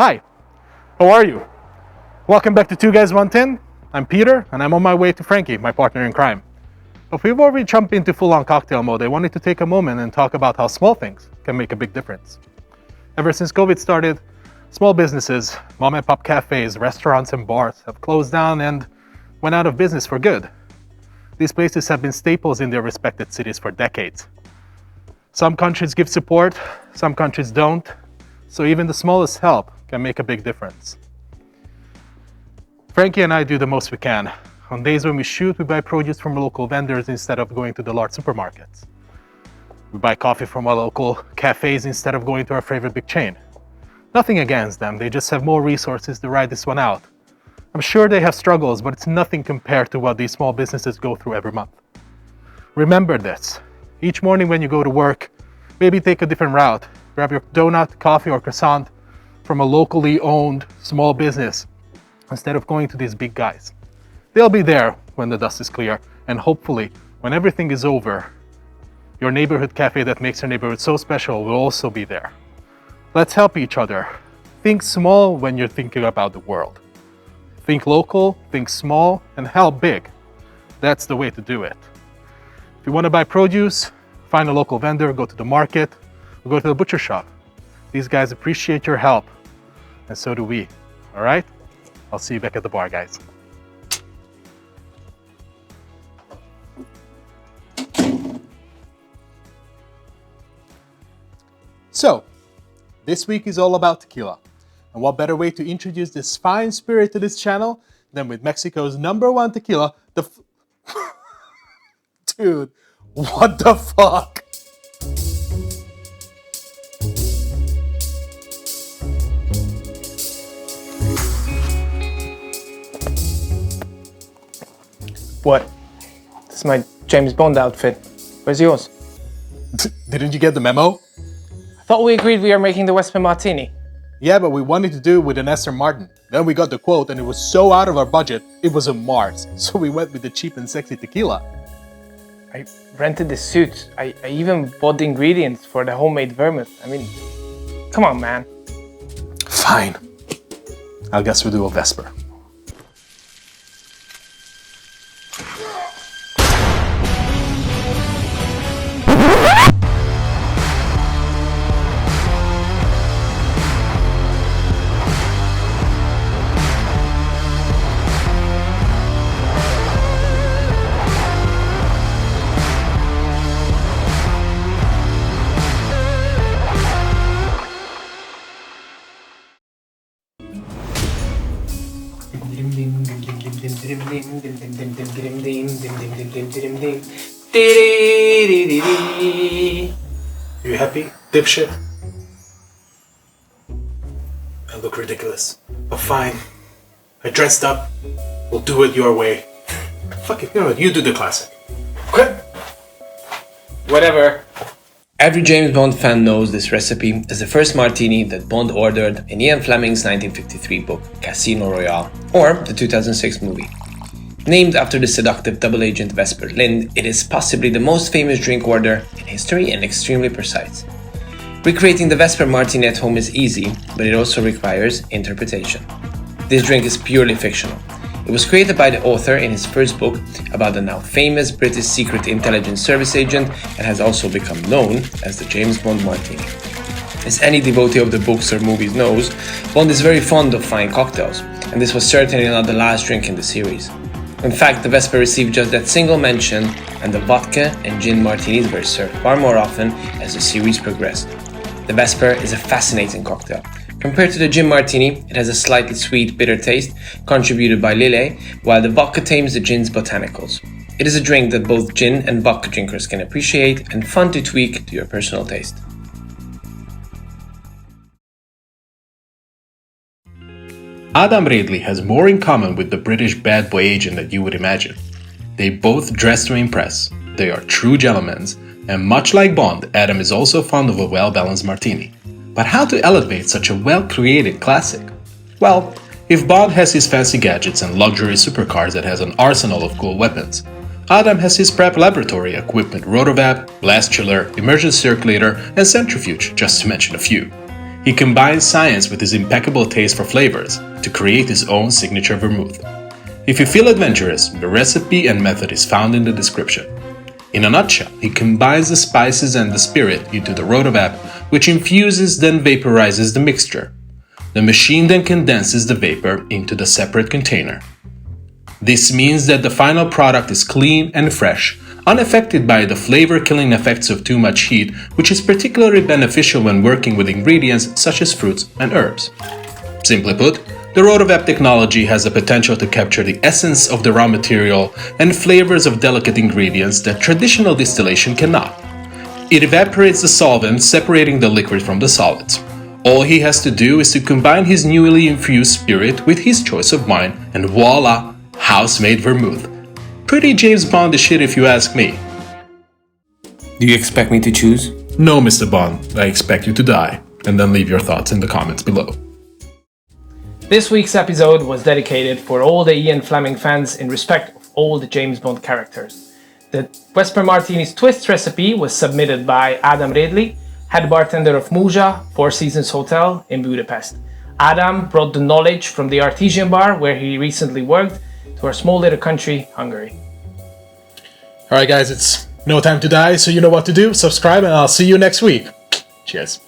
Hi, how are you? Welcome back to Two Guys One Tin. I'm Peter, and I'm on my way to Frenkie, my partner in crime. But before we jump into full-on cocktail mode, I wanted to take a moment and talk about how small things can make a big difference. Ever since COVID started, small businesses, mom-and-pop cafes, restaurants, and bars have closed down and went out of business for good. These places have been staples in their respected cities for decades. Some countries give support, some countries don't, so even the smallest help can make a big difference. Frenkie and I do the most we can. On days when we shoot, we buy produce from local vendors instead of going to the large supermarkets. We buy coffee from our local cafes instead of going to our favorite big chain. Nothing against them, they just have more resources to ride this one out. I'm sure they have struggles, but it's nothing compared to what these small businesses go through every month. Remember this. Each morning when you go to work, maybe take a different route. Grab your donut, coffee, or croissant from a locally owned small business instead of going to these big guys. They'll be there when the dust is clear, and hopefully, when everything is over, your neighborhood cafe that makes your neighborhood so special will also be there. Let's help each other. Think small when you're thinking about the world. Think local, think small, and help big. That's the way to do it. If you want to buy produce, find a local vendor, go to the market, or go to the butcher shop. These guys appreciate your help, and so do we. All right? I'll see you back at the bar, guys. So, this week is all about tequila. And what better way to introduce this fine spirit to this channel than with Mexico's #1 tequila, Dude, what the fuck? What? This is my James Bond outfit. Where's yours? Didn't you get the memo? I thought we agreed we are making the Vesper Martini. Yeah, but we wanted to do it with an Aston Martin. Then we got the quote and it was so out of our budget, it was a Mars. So we went with the cheap and sexy tequila. I rented the suit. I even bought the ingredients for the homemade vermouth. I mean, come on, man. Fine. I guess we'll do a Vesper. You happy, dipshit? I look ridiculous, but fine. I dressed up. We'll do it your way. Fuck it, you do the classic. Okay? Whatever. Every James Bond fan knows this recipe as the first martini that Bond ordered in Ian Fleming's 1953 book, Casino Royale, or the 2006 movie. Named after the seductive double agent Vesper Lynd, it is possibly the most famous drink order in history and extremely precise. Recreating the Vesper Martini at home is easy, but it also requires interpretation. This drink is purely fictional. It was created by the author in his first book about the now famous British Secret Intelligence Service agent and has also become known as the James Bond Martini. As any devotee of the books or movies knows, Bond is very fond of fine cocktails, and this was certainly not the last drink in the series. In fact, the Vesper received just that single mention, and the vodka and gin martinis were served far more often as the series progressed. The Vesper is a fascinating cocktail. Compared to the gin martini, it has a slightly sweet, bitter taste, contributed by Lillet, while the vodka tames the gin's botanicals. It is a drink that both gin and vodka drinkers can appreciate and fun to tweak to your personal taste. Adam Radley has more in common with the British bad boy agent than you would imagine. They both dress to impress, they are true gentlemen, and much like Bond, Adam is also fond of a well-balanced martini. But how to elevate such a well-created classic? Well, if Bond has his fancy gadgets and luxury supercars that has an arsenal of cool weapons, Adam has his prep laboratory equipped with rotovap, blast chiller, immersion circulator, and centrifuge, just to mention a few. He combines science with his impeccable taste for flavors to create his own signature vermouth. If you feel adventurous, the recipe and method is found in the description. In a nutshell, he combines the spices and the spirit into the rotavap, which infuses then vaporizes the mixture. The machine then condenses the vapor into the separate container. This means that the final product is clean and fresh, unaffected by the flavor-killing effects of too much heat, which is particularly beneficial when working with ingredients such as fruits and herbs. Simply put, the rotavap technology has the potential to capture the essence of the raw material and flavors of delicate ingredients that traditional distillation cannot. It evaporates the solvent, separating the liquid from the solids. All he has to do is to combine his newly infused spirit with his choice of wine, and voila, house-made vermouth. Pretty James Bond-ish shit if you ask me. Do you expect me to choose? No, Mr. Bond, I expect you to die, and then leave your thoughts in the comments below. This week's episode was dedicated for all the Ian Fleming fans in respect of all the James Bond characters. The Vesper Martini's twist recipe was submitted by Adam Ridley, head bartender of Muja, Four Seasons Hotel in Budapest. Adam brought the knowledge from the artesian bar where he recently worked to our small little country, Hungary. Alright guys, it's no time to die, so you know what to do. Subscribe and I'll see you next week. Cheers.